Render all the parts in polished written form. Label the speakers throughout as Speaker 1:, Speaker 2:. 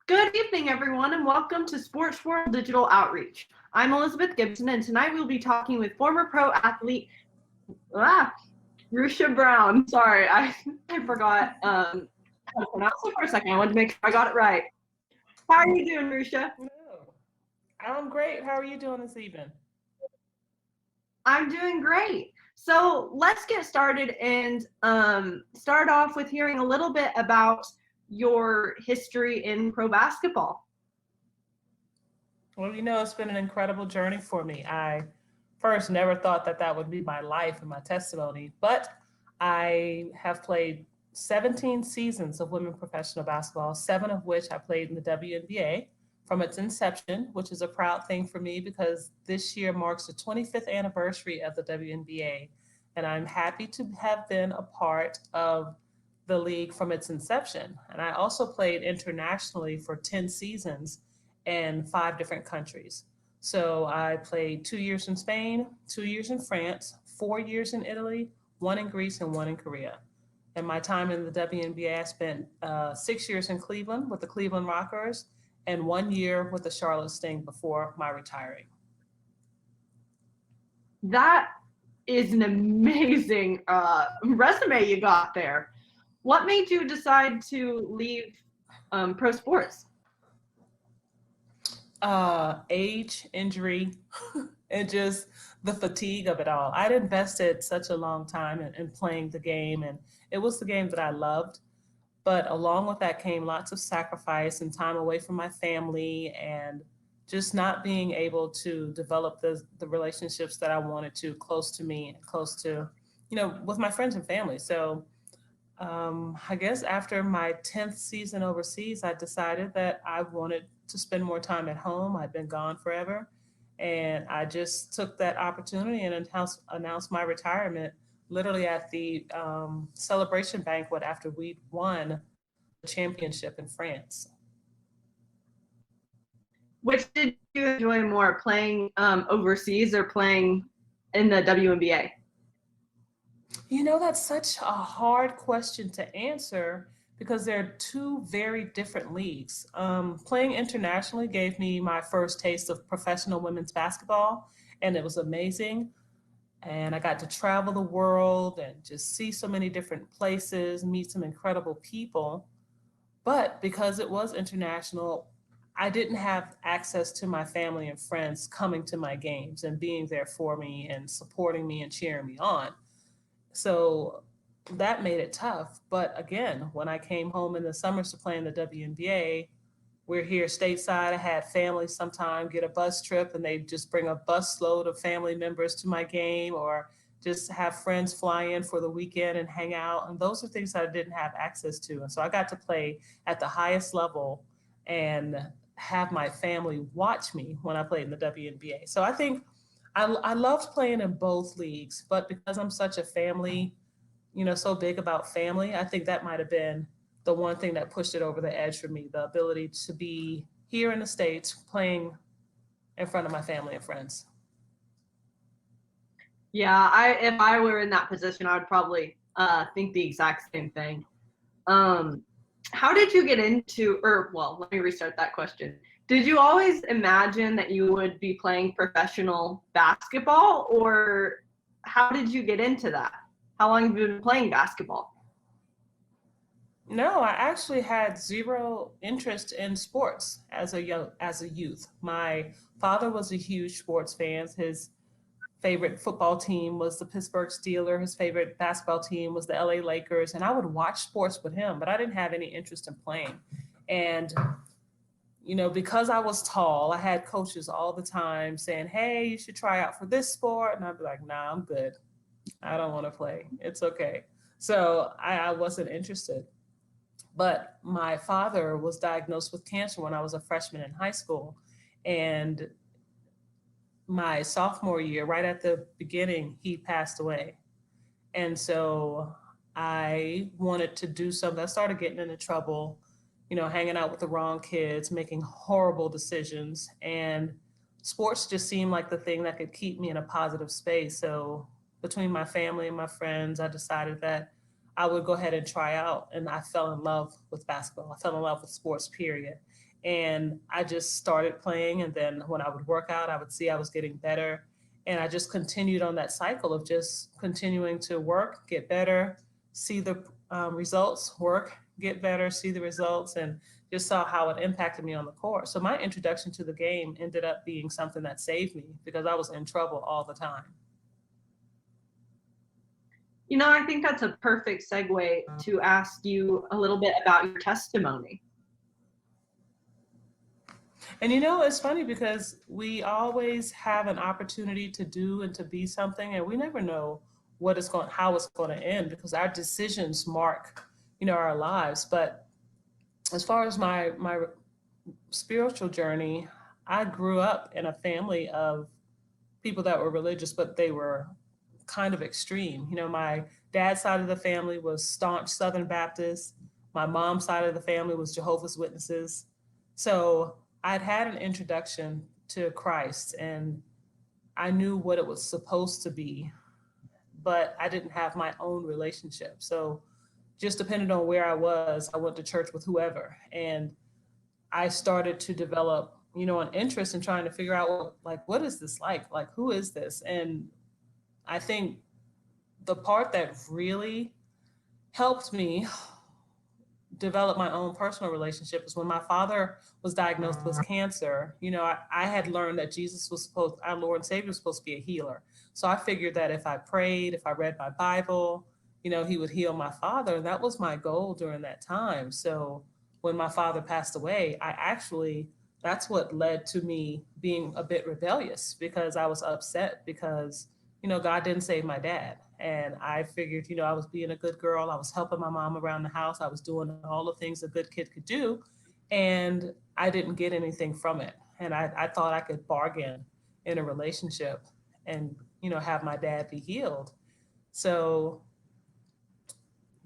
Speaker 1: Good evening, everyone, and welcome to Sports World Digital Outreach. I'm Elizabeth Gibson, and tonight we'll be talking with former pro athlete Rushia Brown. Sorry, I forgot how to pronounce it for a second. I wanted to make sure I got it right. How are you doing, Rushia?
Speaker 2: No, I'm great. How are you doing this evening?
Speaker 1: I'm doing great. So let's get started and start off with hearing a little bit about your history in pro basketball.
Speaker 2: Well, it's been an incredible journey for me. I first never thought that that would be my life and my testimony, but I have played 17 seasons of women professional basketball, seven of which I played in the WNBA from its inception, which is a proud thing for me because this year marks the 25th anniversary of the WNBA. And I'm happy to have been a part of the league from its inception. And I also played internationally for 10 seasons in five different countries. So I played 2 years in Spain, 2 years in France, 4 years in Italy, one in Greece, and one in Korea. In my time in the WNBA, I spent 6 years in Cleveland with the Cleveland Rockers and 1 year with the Charlotte Sting before my retiring.
Speaker 1: That is an amazing resume you got there. What made you decide to leave pro sports?
Speaker 2: Age, injury, and just the fatigue of it all. I'd invested such a long time in playing the game, and it was the game that I loved. But along with that came lots of sacrifice and time away from my family and just not being able to develop the relationships that I wanted to close to me and close to, with my friends and family. So I guess after my 10th season overseas, I decided that I wanted to spend more time at home. I'd been gone forever. And I just took that opportunity and announced my retirement literally at the celebration banquet after we'd won the championship in France.
Speaker 1: Which did you enjoy more, playing overseas or playing in the WNBA?
Speaker 2: That's such a hard question to answer because they're two very different leagues. Playing internationally gave me my first taste of professional women's basketball, and it was amazing. And I got to travel the world and just see so many different places, meet some incredible people. But because it was international, I didn't have access to my family and friends coming to my games and being there for me and supporting me and cheering me on. So that made it tough. But again, when I came home in the summers to play in the WNBA, we're here stateside. I had family sometime get a bus trip and they just bring a bus load of family members to my game or just have friends fly in for the weekend and hang out. And those are things that I didn't have access to. And so I got to play at the highest level and have my family watch me when I played in the WNBA. So I think I loved playing in both leagues, but because I'm such a family, so big about family, I think that might have been the one thing that pushed it over the edge for me, the ability to be here in the States playing in front of my family and friends.
Speaker 1: Yeah, if I were in that position, I would probably think the exact same thing. Um, how did you get into, or well, let me restart that question. Did you always imagine that you would be playing professional basketball, or how did you get into that? How long have you been playing basketball?
Speaker 2: No, I actually had zero interest in sports as a youth. My father was a huge sports fan. His favorite football team was the Pittsburgh Steelers. His favorite basketball team was the LA Lakers. And I would watch sports with him, but I didn't have any interest in playing. And, because I was tall, I had coaches all the time saying, hey, you should try out for this sport. And I'd be like, nah, I'm good. I don't want to play. It's okay. So I wasn't interested. But my father was diagnosed with cancer when I was a freshman in high school. And my sophomore year, right at the beginning, he passed away. And so I wanted to do something. I started getting into trouble, hanging out with the wrong kids, making horrible decisions. And sports just seemed like the thing that could keep me in a positive space. So between my family and my friends, I decided that I would go ahead and try out. And I fell in love with basketball. I fell in love with sports, period. And I just started playing. And then when I would work out, I would see I was getting better. And I just continued on that cycle of just continuing to work, get better, see the results, work, get better, see the results, and just saw how it impacted me on the court. So my introduction to the game ended up being something that saved me because I was in trouble all the time.
Speaker 1: You know, I think that's a perfect segue to ask you a little bit about your testimony.
Speaker 2: And you know, it's funny because we always have an opportunity to do and to be something, and we never know how it's going to end because our decisions mark, our lives. But as far as my spiritual journey, I grew up in a family of people that were religious, but they were kind of extreme. My dad's side of the family was staunch Southern Baptist. My mom's side of the family was Jehovah's Witnesses. So I'd had an introduction to Christ and I knew what it was supposed to be, but I didn't have my own relationship. So just depending on where I was, I went to church with whoever. And I started to develop, an interest in trying to figure out, like, what is this like? Like, who is this? And I think the part that really helped me develop my own personal relationship is when my father was diagnosed with cancer. I had learned that our Lord and Savior was supposed to be a healer. So I figured that if I prayed, if I read my Bible, he would heal my father. And that was my goal during that time. So when my father passed away, that's what led to me being a bit rebellious because I was upset because, God didn't save my dad. And I figured, I was being a good girl. I was helping my mom around the house. I was doing all the things a good kid could do. And I didn't get anything from it. And I thought I could bargain in a relationship and, have my dad be healed. So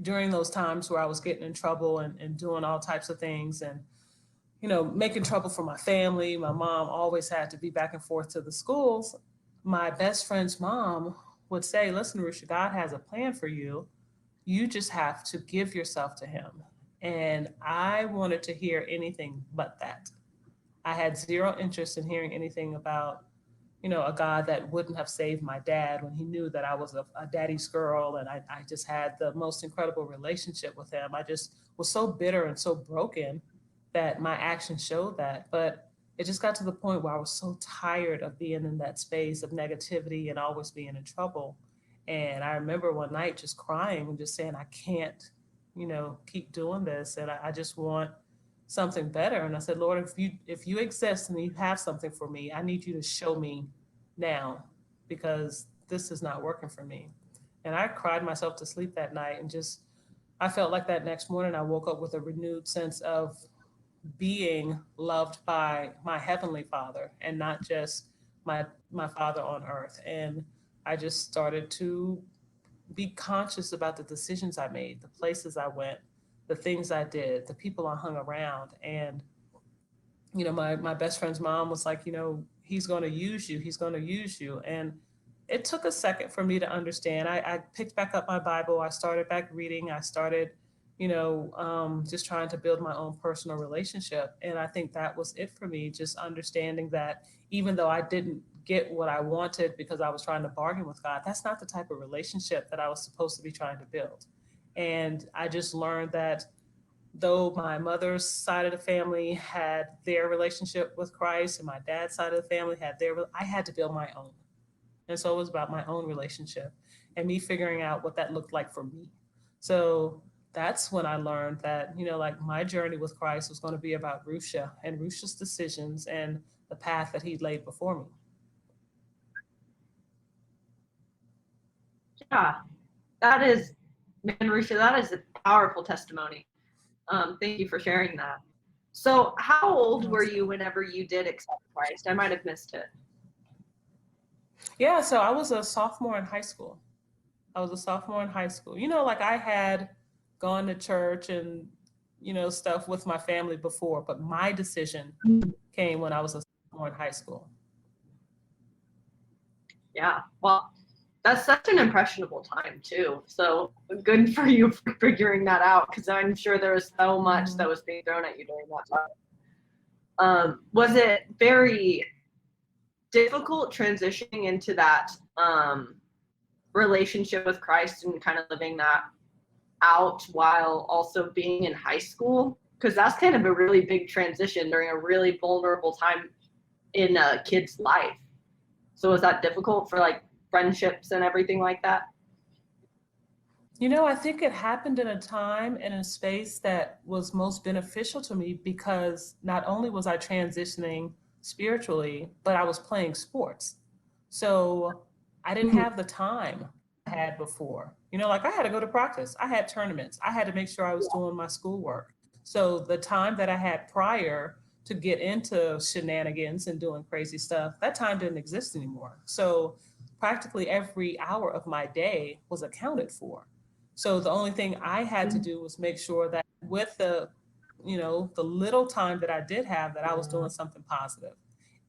Speaker 2: during those times where I was getting in trouble and doing all types of things and, making trouble for my family, my mom always had to be back and forth to the schools. My best friend's mom would say, listen, Rushia, God has a plan for you. You just have to give yourself to him. And I wanted to hear anything but that. I had zero interest in hearing anything about, a God that wouldn't have saved my dad when he knew that I was a daddy's girl. And I just had the most incredible relationship with him. I just was so bitter and so broken that my actions showed that. But it just got to the point where I was so tired of being in that space of negativity and always being in trouble. And I remember one night just crying and just saying, I can't, keep doing this. And I just want something better. And I said, Lord, if you exist and you have something for me, I need you to show me now because this is not working for me. And I cried myself to sleep that night and I felt like that next morning I woke up with a renewed sense of being loved by my heavenly Father and not just my father on earth. And I just started to be conscious about the decisions I made, the places I went, the things I did, the people I hung around. And my best friend's mom was like, he's going to use you. He's going to use you. And it took a second for me to understand. I picked back up my Bible. I started back reading. I started just trying to build my own personal relationship. And I think that was it for me, just understanding that even though I didn't get what I wanted because I was trying to bargain with God, that's not the type of relationship that I was supposed to be trying to build. And I just learned that though my mother's side of the family had their relationship with Christ and my dad's side of the family had I had to build my own. And so it was about my own relationship and me figuring out what that looked like for me. So that's when I learned that, like my journey with Christ was going to be about Rushia and Rushia's decisions and the path that he laid before me.
Speaker 1: Yeah, that is, man, Rushia, that is a powerful testimony. Thank you for sharing that. So how old were you whenever you did accept Christ? I might have missed it.
Speaker 2: Yeah, so I was a sophomore in high school. Like I had gone to church and, stuff with my family before, but my decision came when I was a sophomore in high school.
Speaker 1: Yeah, well, that's such an impressionable time too. So good for you for figuring that out because I'm sure there was so much that was being thrown at you during that time. Was it very difficult transitioning into that relationship with Christ and kind of living that out while also being in high school? Because that's kind of a really big transition during a really vulnerable time in a kid's life. So was that difficult for like friendships and everything like that?
Speaker 2: I think it happened in a time and a space that was most beneficial to me because not only was I transitioning spiritually, but I was playing sports. So I didn't have the time I had before. Like I had to go to practice, I had tournaments, I had to make sure I was doing my schoolwork. So the time that I had prior to get into shenanigans and doing crazy stuff, that time didn't exist anymore. So practically every hour of my day was accounted for. So the only thing I had to do was make sure that with the little time that I did have, that I was doing something positive.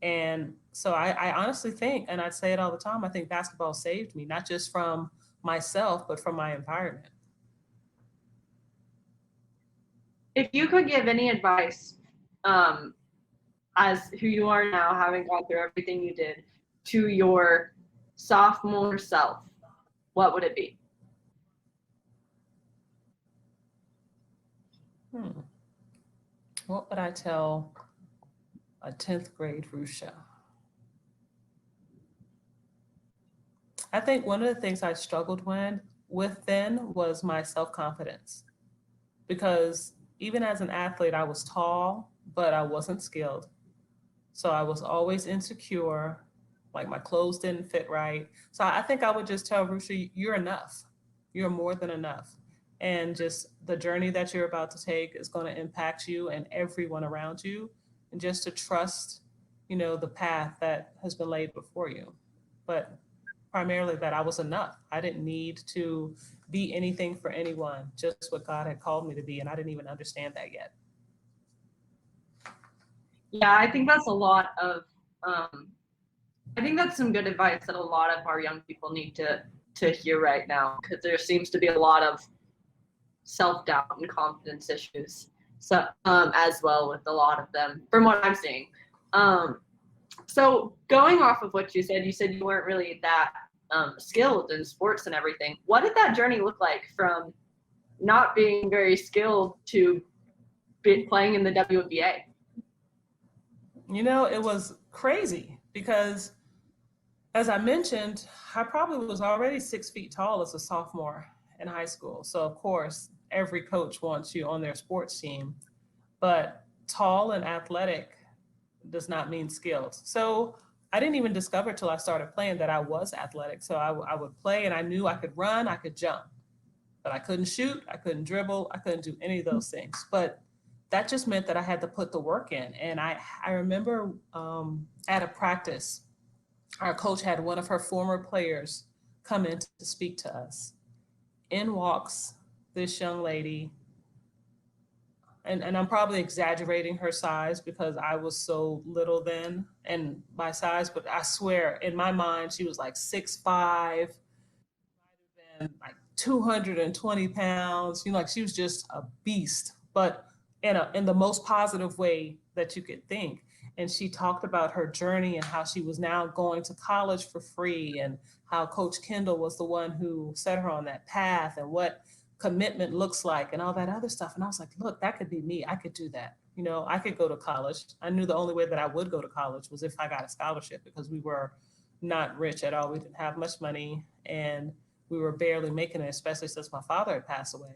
Speaker 2: And so I honestly think, and I say it all the time, I think basketball saved me, not just from myself, but from my environment.
Speaker 1: If you could give any advice, um, as who you are now, having gone through everything you did, to your sophomore self, what would it be?
Speaker 2: Hmm. What would I tell a 10th grade Rushia? I think one of the things I struggled with then was my self-confidence because even as an athlete, I was tall, but I wasn't skilled. So I was always insecure, like my clothes didn't fit right. So I think I would just tell Rushia, you're enough. You're more than enough. And just the journey that you're about to take is going to impact you and everyone around you. And just to trust, the path that has been laid before you. But primarily that I was enough. I didn't need to be anything for anyone, just what God had called me to be. And I didn't even understand that yet.
Speaker 1: Yeah, I think that's a lot of I think that's some good advice that a lot of our young people need to hear right now, because there seems to be a lot of self-doubt and confidence issues, so as well with a lot of them from what I'm seeing. um, so going off of what you said you weren't really that skilled in sports and everything. What did that journey look like from not being very skilled to playing in the WNBA?
Speaker 2: It was crazy because, as I mentioned, I probably was already 6 feet tall as a sophomore in high school. So, of course, every coach wants you on their sports team, but tall and athletic does not mean skilled. So, I didn't even discover till I started playing that I was athletic. So, I would play and I knew I could run, I could jump, but I couldn't shoot, I couldn't dribble, I couldn't do any of those things. But that just meant that I had to put the work in. And I remember at a practice, our coach had one of her former players come in to speak to us. In walks this young lady, and I'm probably exaggerating her size because I was so little then and my size, but I swear in my mind she was like 6'5", and like 220 pounds. Like she was just a beast, but in the most positive way that you could think. And she talked about her journey and how she was now going to college for free, and how Coach Kendall was the one who set her on that path, and what commitment looks like, and all that other stuff. And I was like, look, that could be me. I could do that. I could go to college. I knew the only way that I would go to college was if I got a scholarship, because we were not rich at all. We didn't have much money, and we were barely making it, especially since my father had passed away.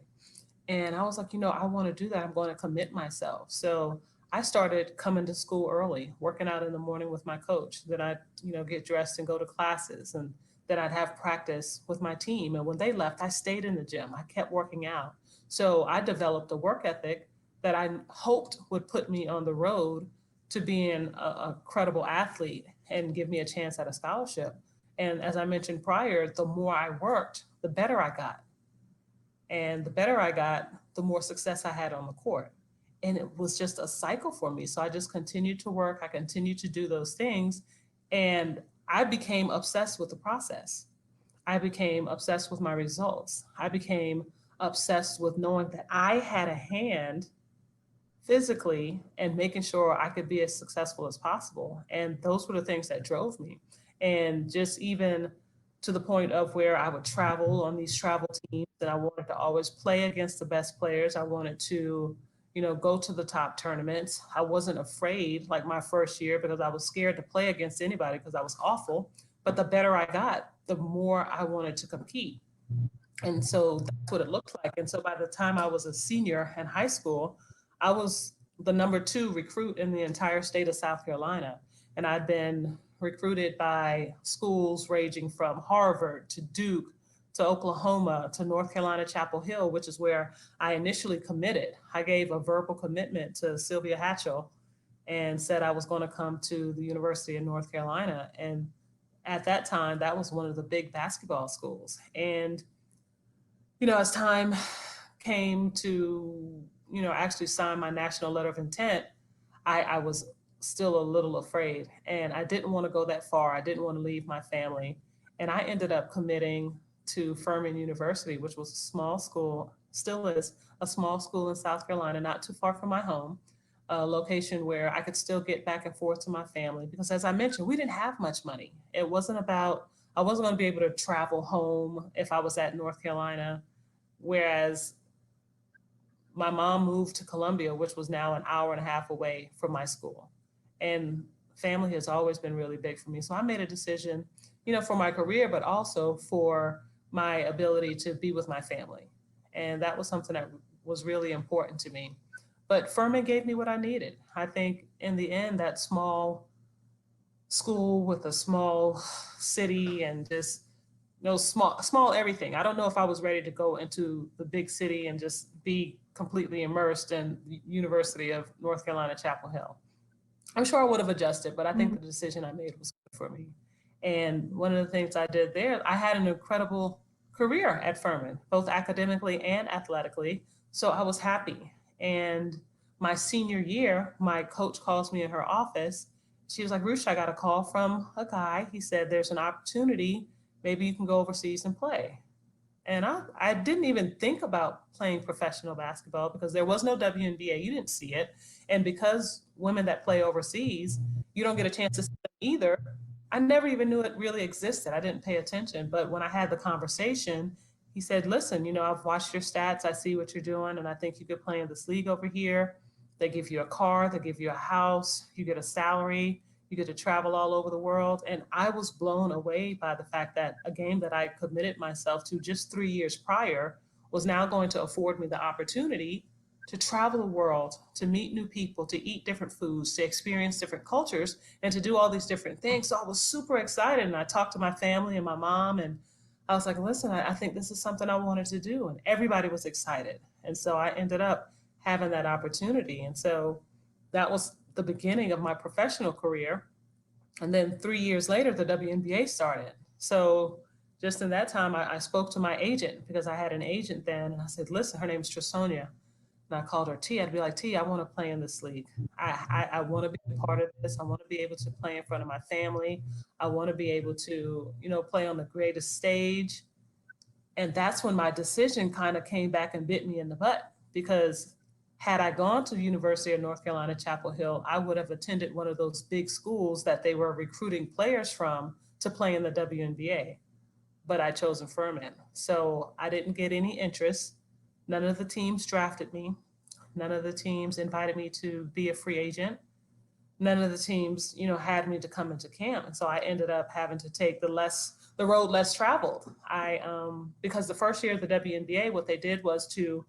Speaker 2: And I was like, I want to do that. I'm going to commit myself. So I started coming to school early, working out in the morning with my coach. Then I'd, get dressed and go to classes. And then I'd have practice with my team. And when they left, I stayed in the gym. I kept working out. So I developed a work ethic that I hoped would put me on the road to being a credible athlete and give me a chance at a scholarship. And as I mentioned prior, the more I worked, the better I got. And the better I got, the more success I had on the court. And it was just a cycle for me. So I just continued to work. I continued to do those things. And I became obsessed with the process. I became obsessed with my results. I became obsessed with knowing that I had a hand physically and making sure I could be as successful as possible. And those were the things that drove me. And just even to the point of where I would travel on these travel teams, and I wanted to always play against the best players. I wanted to, go to the top tournaments. I wasn't afraid like my first year because I was scared to play against anybody because I was awful. But the better I got, the more I wanted to compete. And so that's what it looked like. And so by the time I was a senior in high school, I was the number 2 recruit in the entire state of South Carolina. And I'd been recruited by schools ranging from Harvard to Duke to Oklahoma to North Carolina Chapel Hill, which is where I initially committed. I gave a verbal commitment to Sylvia Hatchell and said I was going to come to the University of North Carolina. And at that time, that was one of the big basketball schools. And as time came to, actually sign my national letter of intent, I was still a little afraid and I didn't want to go that far. I didn't want to leave my family. And I ended up committing to Furman University, which was a small school, still is a small school in South Carolina, not too far from my home, a location where I could still get back and forth to my family. Because as I mentioned, we didn't have much money. It wasn't about, I wasn't going to be able to travel home if I was at North Carolina. Whereas my mom moved to Columbia, which was now an hour and a half away from my school. And family has always been really big for me. So I made a decision, for my career, but also for my ability to be with my family. And that was something that was really important to me. But Furman gave me what I needed. I think in the end, that small school with a small city and just small everything. I don't know if I was ready to go into the big city and just be completely immersed in the University of North Carolina, Chapel Hill. I'm sure I would have adjusted, but I think the decision I made was good for me. And one of the things I did there, I had an incredible career at Furman, both academically and athletically. So I was happy. And my senior year, my coach calls me in her office. She was like, Rushia, I got a call from a guy. He said, there's an opportunity. Maybe you can go overseas and play. And I didn't even think about playing professional basketball because there was no WNBA. You didn't see it. And because women that play overseas, you don't get a chance to see them either. I never even knew it really existed. I didn't pay attention. But when I had the conversation, he said, listen, I've watched your stats. I see what you're doing. And I think you could play in this league over here. They give you a car. They give you a house. You get a salary. You get to travel all over the world. And I was blown away by the fact that a game that I committed myself to just 3 years prior was now going to afford me the opportunity to travel the world, to meet new people, to eat different foods, to experience different cultures, and to do all these different things. So I was super excited. And I talked to my family and my mom, and I was like, listen, I think this is something I wanted to do. And everybody was excited. And so I ended up having that opportunity. And so that was the beginning of my professional career. And then 3 years later, the WNBA started. So just in that time, I spoke to my agent because I had an agent then. And I said, listen, her name's Trisonia. And I called her T. I'd be like, T, I want to play in this league. I want to be a part of this. I want to be able to play in front of my family. I want to be able to, play on the greatest stage. And that's when my decision kind of came back and bit me in the butt, because had I gone to the University of North Carolina, Chapel Hill, I would have attended one of those big schools that they were recruiting players from to play in the WNBA. But I chose Furman. So I didn't get any interest. None of the teams drafted me. None of the teams invited me to be a free agent. None of the teams, had me to come into camp. And so I ended up having to take the road less traveled. Because the first year of the WNBA, what they did was to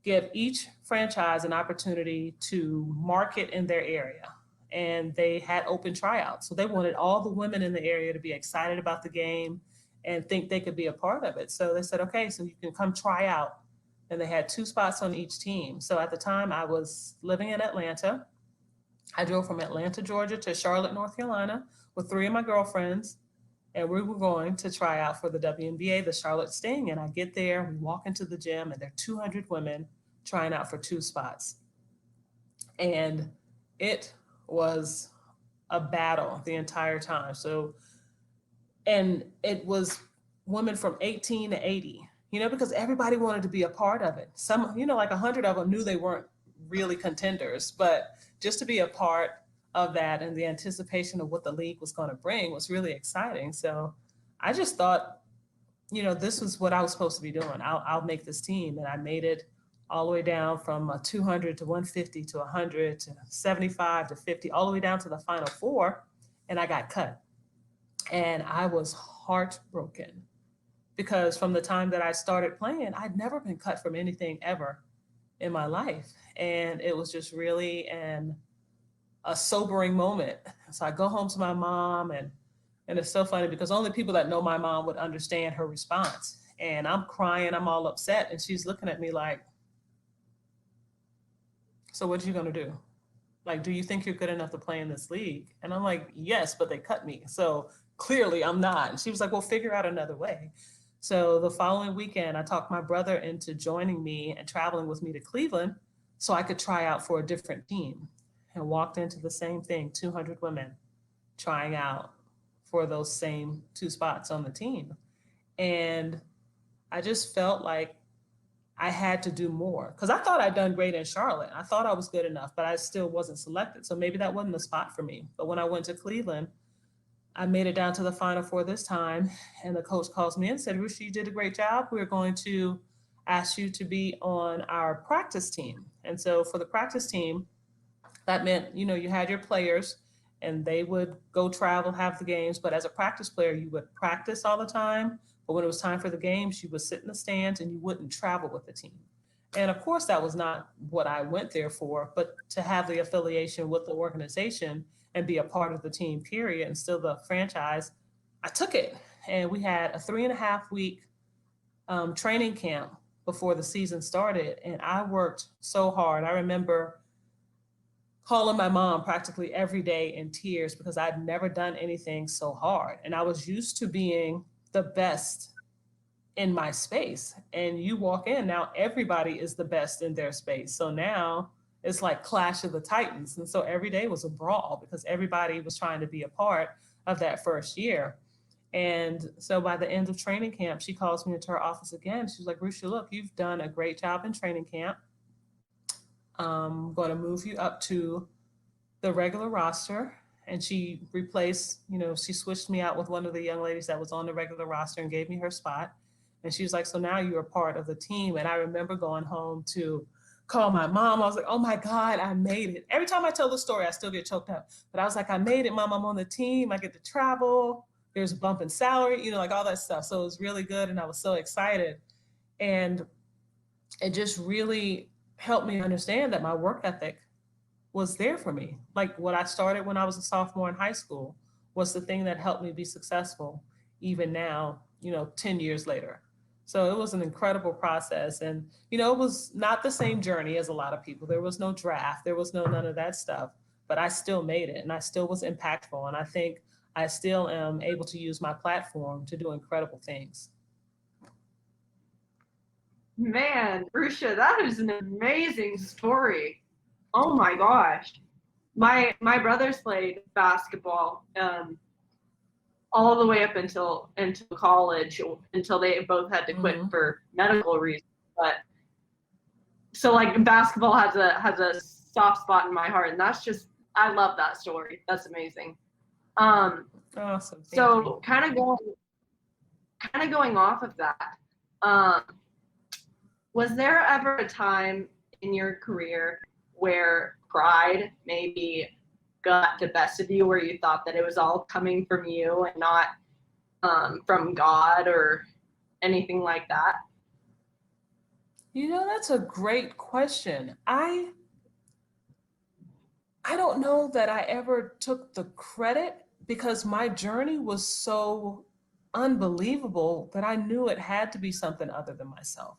Speaker 2: give each franchise an opportunity to market in their area. And they had open tryouts. So they wanted all the women in the area to be excited about the game and think they could be a part of it. So they said, okay, so you can come try out. And they had 2 spots on each team. So at the time I was living in Atlanta. I drove from Atlanta, Georgia to Charlotte, North Carolina with 3 of my girlfriends. And we were going to try out for the WNBA, the Charlotte Sting. And I get there, we walk into the gym, and there are 200 women trying out for 2 spots. And it was a battle the entire time. And it was women from 18 to 80, because everybody wanted to be a part of it. Some, like 100 of them knew they weren't really contenders, but just to be a part of that and the anticipation of what the league was going to bring was really exciting. So I just thought, this was what I was supposed to be doing. I'll make this team. And I made it all the way down from 200 to 150 to 100 to 75 to 50, all the way down to the final four. And I got cut. And I was heartbroken because from the time that I started playing, I'd never been cut from anything ever in my life. And it was just really a sobering moment. So I go home to my mom, and it's so funny because only people that know my mom would understand her response. And I'm crying, I'm all upset, and she's looking at me like, so what are you gonna do? Like, do you think you're good enough to play in this league? And I'm like, yes, but they cut me. So clearly I'm not. And she was like, well, figure out another way. So the following weekend, I talked my brother into joining me and traveling with me to Cleveland so I could try out for a different team, and walked into the same thing, 200 women trying out for those same two spots on the team. And I just felt like I had to do more because I thought I'd done great in Charlotte. I thought I was good enough, but I still wasn't selected. So maybe that wasn't the spot for me. But when I went to Cleveland, I made it down to the Final Four this time. And the coach calls me and said, Rushia, you did a great job. We're going to ask you to be on our practice team. And so for the practice team, that meant, you had your players and they would go travel, have the games. But as a practice player, you would practice all the time. But when it was time for the games, you would sit in the stands and you wouldn't travel with the team. And of course, that was not what I went there for, but to have the affiliation with the organization and be a part of the team, period, and still the franchise, I took it. And we had a 3.5-week training camp before the season started. And I worked so hard. I remember calling my mom practically every day in tears because I'd never done anything so hard. And I was used to being the best in my space. And you walk in, now everybody is the best in their space. So now it's like Clash of the Titans. And so every day was a brawl because everybody was trying to be a part of that first year. And so by the end of training camp, she calls me into her office again. She's like, Rushia, look, you've done a great job in training camp. I'm going to move you up to the regular roster. And she replaced, she switched me out with one of the young ladies that was on the regular roster and gave me her spot. And she was like, so now you're a part of the team. And I remember going home to call my mom. I was like, oh my God, I made it. Every time I tell the story, I still get choked up. But I was like, I made it, Mom. I'm on the team. I get to travel. There's a bump in salary, like all that stuff. So it was really good. And I was so excited. And it just really helped me understand that my work ethic was there for me. Like what I started when I was a sophomore in high school was the thing that helped me be successful even now, 10 years later. So it was an incredible process. And, it was not the same journey as a lot of people. There was no draft. There was none of that stuff. But I still made it and I still was impactful. And I think I still am able to use my platform to do incredible things.
Speaker 1: Man, Rushia, that is an amazing story. Oh my gosh. My brothers played basketball all the way up until college, until they both had to quit for medical reasons. But so like basketball has a soft spot in my heart, and I love that story. That's amazing.
Speaker 2: Awesome.
Speaker 1: So kind of going off of that, was there ever a time in your career where pride maybe got the best of you, where you thought that it was all coming from you and not from God or anything like that?
Speaker 2: That's a great question. I don't know that I ever took the credit because my journey was so unbelievable that I knew it had to be something other than myself.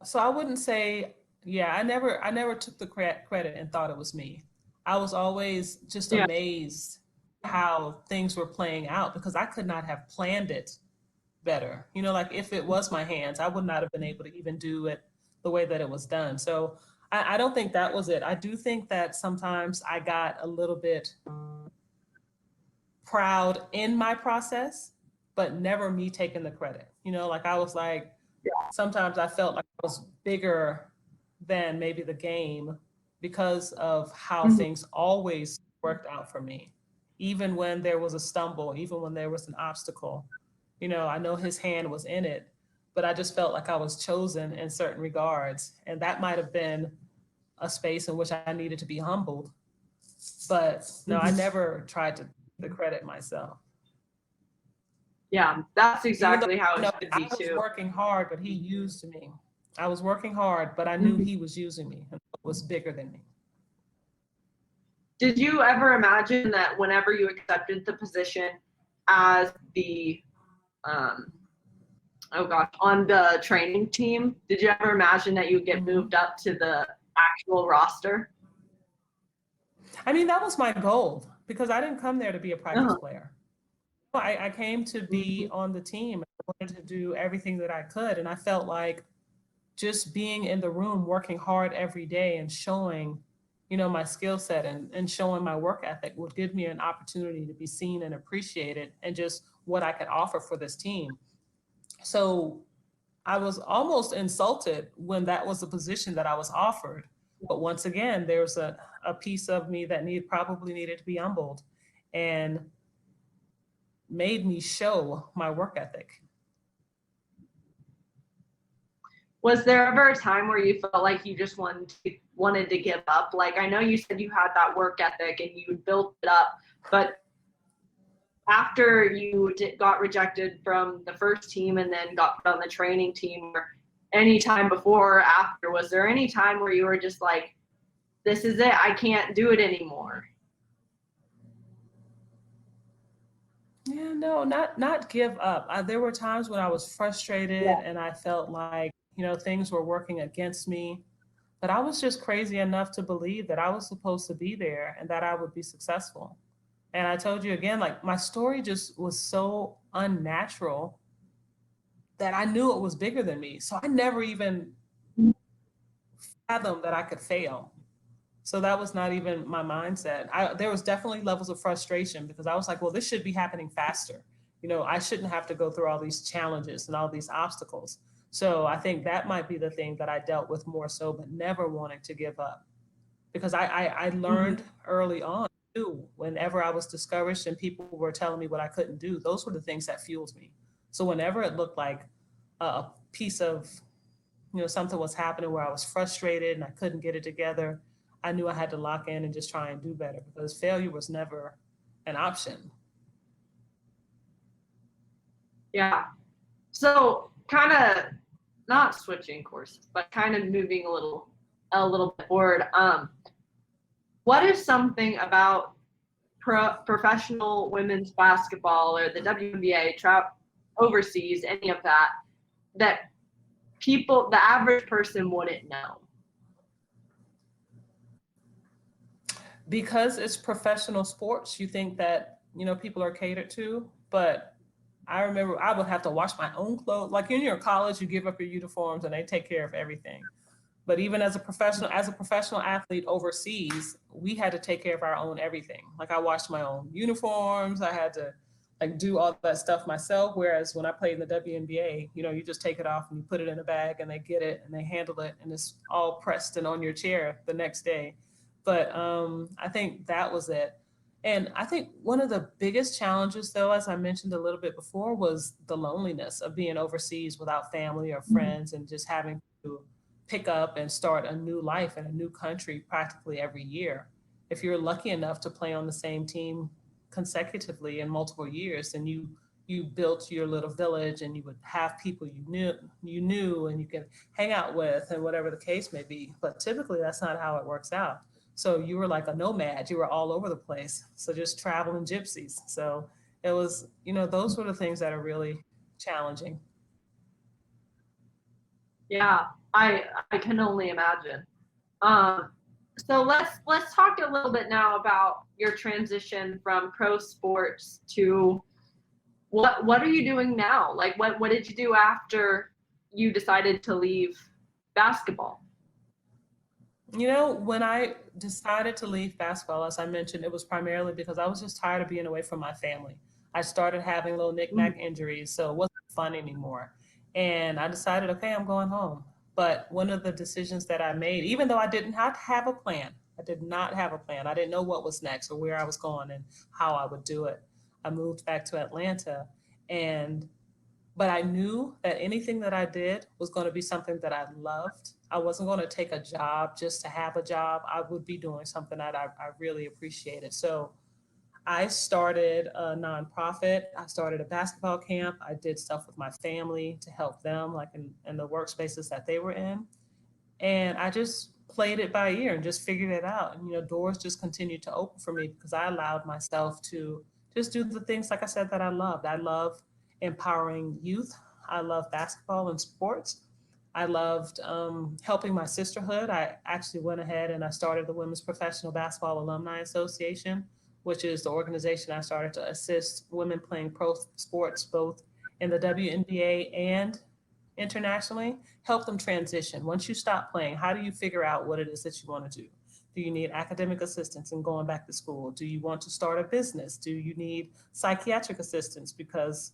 Speaker 2: So I wouldn't say, I never took the credit and thought it was me. I was always just amazed how things were playing out because I could not have planned it better. Like if it was my hands, I would not have been able to even do it the way that it was done. So I don't think that was it. I do think that sometimes I got a little bit proud in my process, but never me taking the credit. Like I was like, sometimes I felt like I was bigger than maybe the game because of how
Speaker 1: Mhm.
Speaker 2: things always worked out for me. Even when there was a stumble, even when there was an obstacle, I know his hand was in it, but I just felt like I was chosen in certain regards. And that might have been a space in which I needed to be humbled. But no, I
Speaker 1: Mhm.
Speaker 2: never tried to the credit myself.
Speaker 1: Yeah, that's
Speaker 2: Even though
Speaker 1: exactly how
Speaker 2: I
Speaker 1: it
Speaker 2: know
Speaker 1: should
Speaker 2: I
Speaker 1: be
Speaker 2: was
Speaker 1: too.
Speaker 2: working hard, but he used me. I was working hard, but I knew
Speaker 1: Mhm.
Speaker 2: he was using me and was bigger than me.
Speaker 1: Did you ever imagine that whenever you accepted the position as the um, oh gosh, on the training team, did you ever imagine that you'd get
Speaker 2: Mhm.
Speaker 1: moved up to the actual roster?
Speaker 2: I mean, that was my goal because I didn't come there to be a practice
Speaker 1: Uh-huh.
Speaker 2: player. I came to be
Speaker 1: Mhm.
Speaker 2: on the team. I wanted to do everything that I could. And I felt like just being in the room, working hard every day and showing, my skill set and showing my work ethic would give me an opportunity to be seen and appreciated and just what I could offer for this team. So I was almost insulted when that was the position that I was offered. But once again, there's a piece of me that probably needed to be humbled and made me show my work ethic.
Speaker 1: Was there ever a time where you felt like you just wanted to give up? Like I know you said you had that work ethic and you built it up, but after you got rejected from the first team and then got put on the training team, or any time before or after, was there any time where you were just like, this is it, I can't do it anymore?
Speaker 2: Yeah, no, not give up. There were times when I was frustrated and I felt like, things were working against me. But I was just crazy enough to believe that I was supposed to be there and that I would be successful. And I told you again, like my story just was so unnatural that I knew it was bigger than me. So I never even fathomed that I could fail. So that was not even my mindset. There was definitely levels of frustration because I was like, well, this should be happening faster. I shouldn't have to go through all these challenges and all these obstacles. So I think that might be the thing that I dealt with more so, but never wanting to give up. Because I
Speaker 1: Mhm.
Speaker 2: learned early on too, whenever I was discouraged and people were telling me what I couldn't do, those were the things that fueled me. So whenever it looked like a piece of, something was happening where I was frustrated and I couldn't get it together, I knew I had to lock in and just try and do better because failure was never an option.
Speaker 1: Yeah. So kind of not switching courses, but kind of moving a little bit forward. What is something about professional women's basketball or the WNBA, overseas, any of that, that the average person wouldn't know?
Speaker 2: Because it's professional sports, you think that, people are catered to, but I remember I would have to wash my own clothes. Like in your college, you give up your uniforms and they take care of everything. But even as a professional athlete overseas, we had to take care of our own everything. Like I washed my own uniforms. I had to like do all that stuff myself. Whereas when I played in the WNBA, you just take it off and you put it in a bag and they get it and they handle it and it's all pressed and on your chair the next day. But I think that was it. And I think one of the biggest challenges, though, as I mentioned a little bit before, was the loneliness of being overseas without family or friends and just having to pick up and start a new life in a new country practically every year. If you're lucky enough to play on the same team consecutively in multiple years, then you built your little village and you would have people you knew and you can hang out with and whatever the case may be. But typically that's not how it works out. So you were like a nomad, you were all over the place. So just traveling gypsies. So it was, those were the things that are really challenging.
Speaker 1: Yeah, I can only imagine. Um, so let's talk a little bit now about your transition from pro sports to what are you doing now? Like what did you do after you decided to leave basketball?
Speaker 2: When I decided to leave basketball, as I mentioned, it was primarily because I was just tired of being away from my family. I started having little
Speaker 1: Mm.
Speaker 2: knick-knack injuries, so it wasn't fun anymore. And I decided, okay, I'm going home. But one of the decisions that I made, even though I did not have a plan, I did not have a plan. I didn't know what was next or where I was going and how I would do it. I moved back to Atlanta, and but I knew that anything that I did was going to be something that I loved. I wasn't going to take a job just to have a job. I would be doing something that I really appreciated. So I started a nonprofit. I started a basketball camp. I did stuff with my family to help them, like in the workspaces that they were in. And I just played it by ear and just figured it out. And, doors just continued to open for me because I allowed myself to just do the things, like I said, that I loved. I love empowering youth. I love basketball and sports. I loved helping my sisterhood. I actually went ahead and I started the Women's Professional Basketball Alumni Association, which is the organization I started to assist women playing pro sports both in the WNBA and internationally, help them transition. Once you stop playing, how do you figure out what it is that you want to do? Do you need academic assistance in going back to school? Do you want to start a business? Do you need psychiatric assistance because,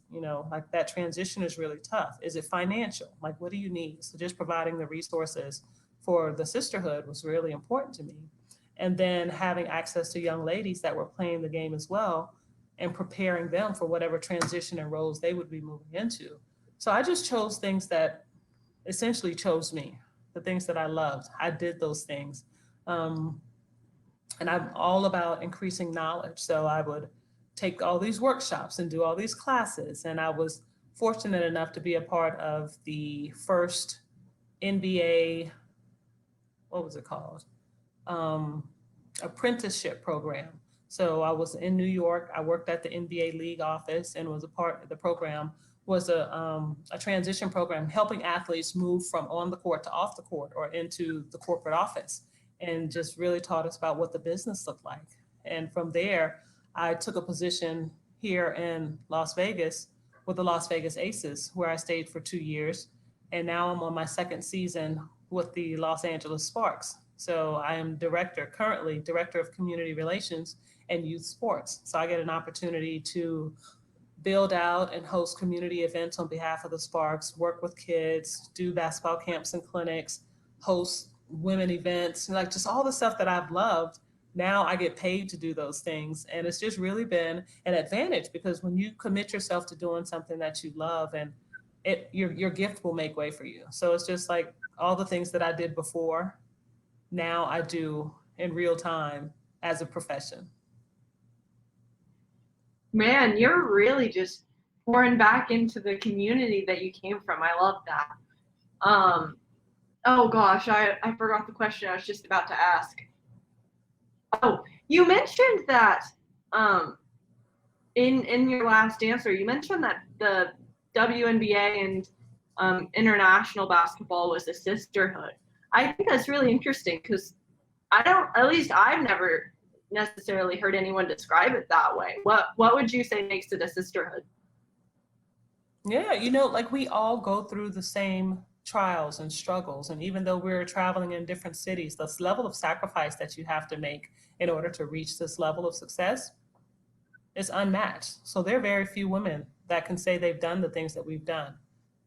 Speaker 2: like that transition is really tough? Is it financial? Like, what do you need? So just providing the resources for the sisterhood was really important to me. And then having access to young ladies that were playing the game as well and preparing them for whatever transition and roles they would be moving into. So I just chose things that essentially chose me, the things that I loved. I did those things. Um, and I'm all about increasing knowledge. So I would take all these workshops and do all these classes. And I was fortunate enough to be a part of the first NBA, what was it called? Apprenticeship program. So I was in New York. I worked at the NBA league office and was a part of the program was a transition program helping athletes move from on the court to off the court or into the corporate office, and just really taught us about what the business looked like. And from there, I took a position here in Las Vegas with the Las Vegas Aces, where I stayed for 2 years. And now I'm on my second season with the Los Angeles Sparks. So I am currently director of community relations and youth sports. So I get an opportunity to build out and host community events on behalf of the Sparks, work with kids, do basketball camps and clinics, host women events, like just all the stuff that I've loved. Now I get paid to do those things. And it's just really been an advantage because when you commit yourself to doing something that you love, and your gift will make way for you. So it's just like all the things that I did before, now I do in real time as a profession.
Speaker 1: Man, you're really just pouring back into the community that you came from. I love that. Oh gosh, I forgot the question I was just about to ask. Oh, you mentioned that in your last answer, you mentioned that the WNBA and international basketball was a sisterhood. I think that's really interesting because at least I've never necessarily heard anyone describe it that way. What would you say makes it a sisterhood?
Speaker 2: Yeah, like we all go through the same trials and struggles. And even though we're traveling in different cities, this level of sacrifice that you have to make in order to reach this level of success is unmatched. So there are very few women that can say they've done the things that we've done.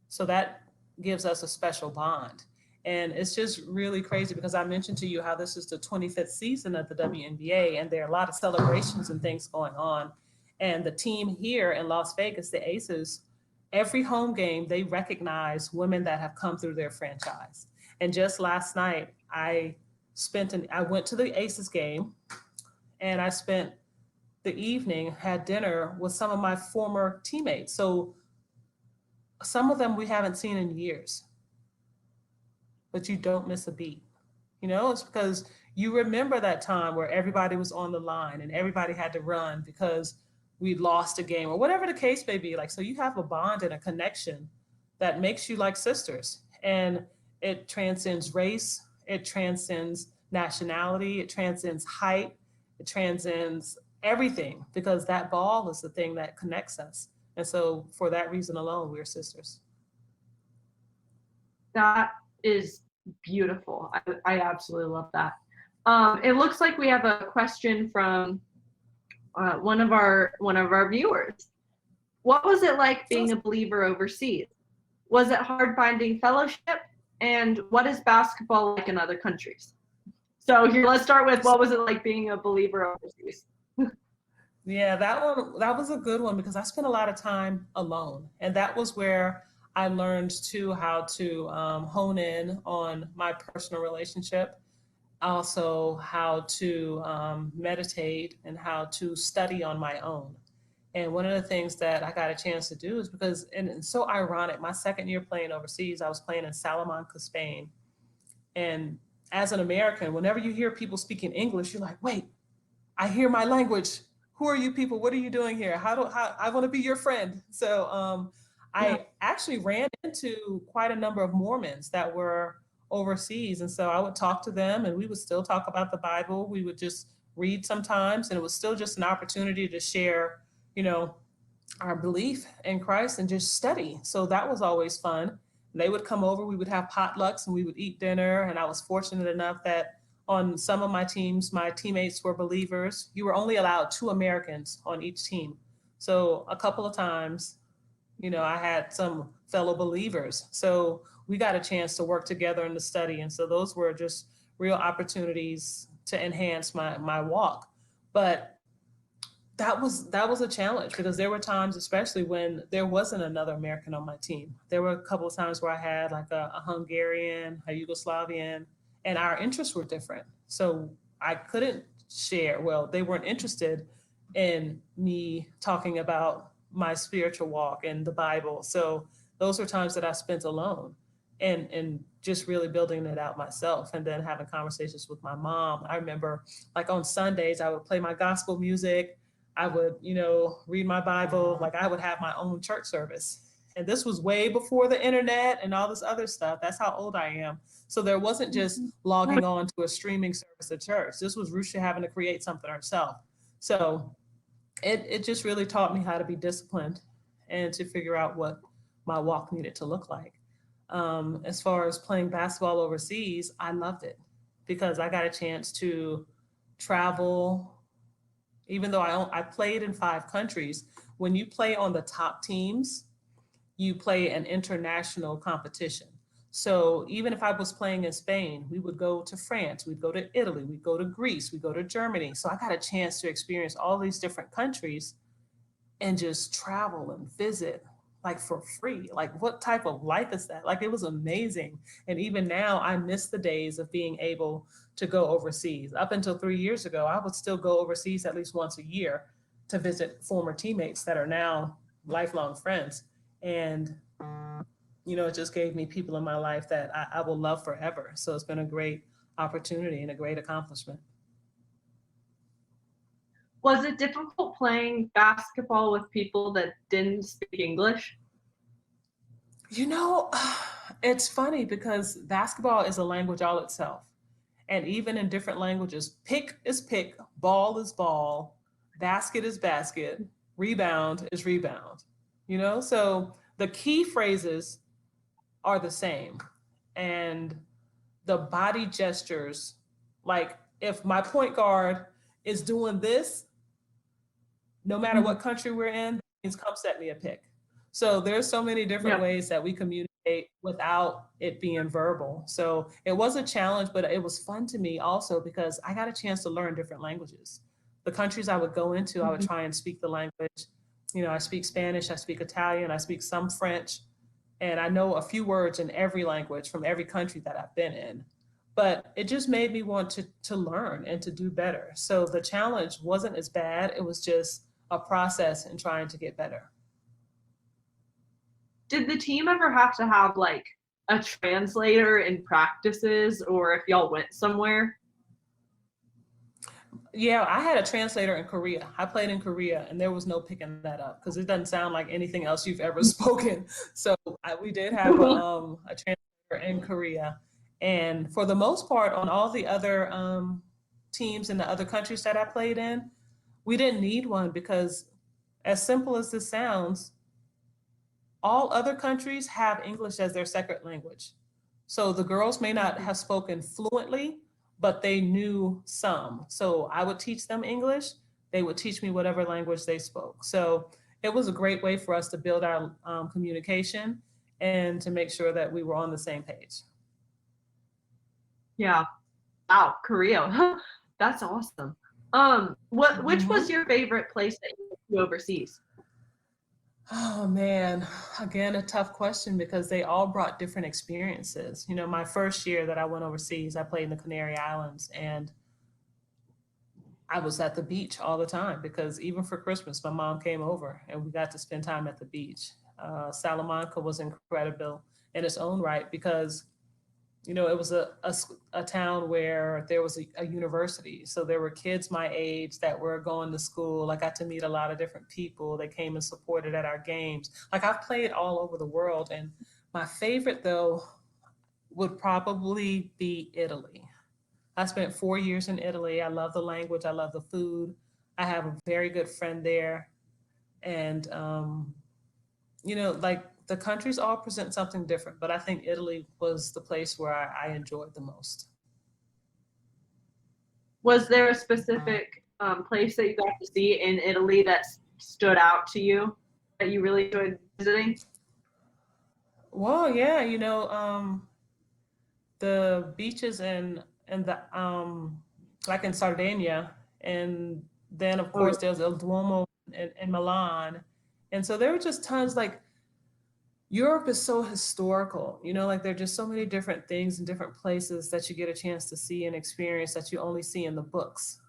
Speaker 2: So that gives us a special bond. And it's just really crazy because I mentioned to you how this is the 25th season of the WNBA, and there are a lot of celebrations and things going on. And the team here in Las Vegas, the Aces, every home game, they recognize women that have come through their franchise. And just last night, I went to the Aces game and I spent the evening, had dinner with some of my former teammates. So some of them we haven't seen in years, but you don't miss a beat. It's because you remember that time where everybody was on the line and everybody had to run because we lost a game or whatever the case may be. Like, so you have a bond and a connection that makes you like sisters, and it transcends race, it transcends nationality, it transcends height, it transcends everything, because that ball is the thing that connects us. And so for that reason alone, we're sisters.
Speaker 1: That is beautiful. I absolutely love that. It looks like we have a question from one of our viewers. What was it like being a believer overseas? Was it hard finding fellowship? And what is basketball like in other countries? So here, let's start with what was it like being a believer overseas?
Speaker 2: Yeah, that was a good one because I spent a lot of time alone, and that was where I learned too how to hone in on my personal relationship, also how to meditate and how to study on my own. And one of the things that I got a chance to do is because, and it's so ironic, my second year playing overseas, I was playing in Salamanca, Spain. And as an American, whenever you hear people speaking English, you're like, wait, I hear my language. Who are you people? What are you doing here? How I want to be your friend. So
Speaker 1: Yeah.
Speaker 2: I actually ran into quite a number of Mormons that were overseas. And so I would talk to them and we would still talk about the Bible. We would just read sometimes, and it was still just an opportunity to share, you know, our belief in Christ and just study. So that was always fun. They would come over, we would have potlucks and we would eat dinner. And I was fortunate enough that on some of my teams, my teammates were believers. You were only allowed 2 Americans on each team. So a couple of times, I had some fellow believers. So we got a chance to work together in the study. And so those were just real opportunities to enhance my walk. But that was a challenge because there were times, especially when there wasn't another American on my team. There were a couple of times where I had like a Hungarian, a Yugoslavian, and our interests were different. So I couldn't share. Well, they weren't interested in me talking about my spiritual walk and the Bible. So those were times that I spent alone and just really building it out myself and then having conversations with my mom. I remember like on Sundays, I would play my gospel music. I would, read my Bible, like I would have my own church service. And this was way before the internet and all this other stuff. That's how old I am. So there wasn't just logging on to a streaming service at church. This was Rushia having to create something herself. So it just really taught me how to be disciplined and to figure out what my walk needed to look like. As far as playing basketball overseas, I loved it because I got a chance to travel. Even though I played in 5 countries, when you play on the top teams, you play an international competition. So even if I was playing in Spain, we would go to France, we'd go to Italy, we'd go to Greece, we'd go to Germany. So I got a chance to experience all these different countries and just travel and visit like for free. Like what type of life is that? Like it was amazing. And even now I miss the days of being able to go overseas. Up until 3 years ago, I would still go overseas at least once a year to visit former teammates that are now lifelong friends. And it just gave me people in my life that I will love forever. So it's been a great opportunity and a great accomplishment.
Speaker 1: Was it difficult playing basketball with people that didn't speak English?
Speaker 2: You know, it's funny because basketball is a language all itself. And even in different languages, pick is pick, ball is ball, basket is basket, rebound is rebound. So the key phrases are the same. And the body gestures, like if my point guard is doing this, no matter what country we're in, that means come set me a pick. So there's so many different
Speaker 1: Yeah.
Speaker 2: ways that we communicate without it being verbal. So it was a challenge, but it was fun to me also because I got a chance to learn different languages. The countries I would go into, I would try and speak the language. I speak Spanish, I speak Italian, I speak some French, and I know a few words in every language from every country that I've been in. But it just made me want to learn and to do better. So the challenge wasn't as bad. It was just a process in trying to get better.
Speaker 1: Did the team ever have to have like a translator in practices or if y'all went somewhere?
Speaker 2: Yeah, I had a translator in Korea. I played in Korea and there was no picking that up because it doesn't sound like anything else you've ever spoken. So we did have a translator in Korea. And for the most part, on all the other teams in the other countries that I played in, we didn't need one because as simple as this sounds, all other countries have English as their second language. So the girls may not have spoken fluently, but they knew some. So I would teach them English. They would teach me whatever language they spoke. So it was a great way for us to build our communication. and to make sure that we were on the same page.
Speaker 1: Yeah. Wow, Korea. That's awesome. Which was
Speaker 2: Mhm.
Speaker 1: your favorite place that you went to overseas?
Speaker 2: Oh man, again, a tough question because they all brought different experiences. You know, my first year that I went overseas, I played in the Canary Islands, and I was at the beach all the time because even for Christmas, my mom came over and we got to spend time at the beach. Salamanca was incredible in its own right because, you know, it was a town where there was a university. So there were kids my age that were going to school. I got to meet a lot of different people. They came and supported at our games. Like, I've played all over the world. And my favorite, though, would probably be Italy. I spent 4 years in Italy. I love the language. I love the food. I have a very good friend there. And, you know, like, the countries all present something different, but I think Italy was the place where I enjoyed the most.
Speaker 1: Was there a specific place that you got to see in Italy that stood out to you that you really enjoyed visiting?
Speaker 2: Well, yeah, you know, the beaches in the like in Sardinia, and then of
Speaker 1: Oh,
Speaker 2: course there's El Duomo in Milan, and so there were just tons. Like, Europe is so historical, you know, like there are just so many different things and different places that you get a chance to see and experience that you only see in the books.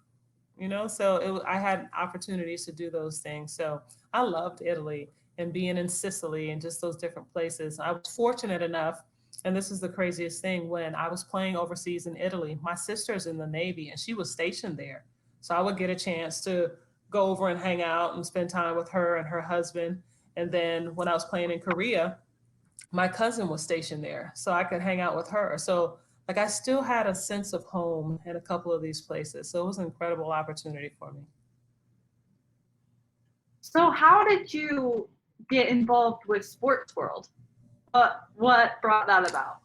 Speaker 2: You know, so I had opportunities to do those things. So I loved Italy and being in Sicily and just those different places. I was fortunate enough, and this is the craziest thing, when I was playing overseas in Italy, my sister's in the Navy and she was stationed there. So I would get a chance to go over and hang out and spend time with her and her husband. And then when I was playing in Korea, my cousin was stationed there, so I could hang out with her. So, like, I still had a sense of home in a couple of these places. So it was an incredible opportunity for me.
Speaker 1: so how did you get involved with Sports World? What brought that about?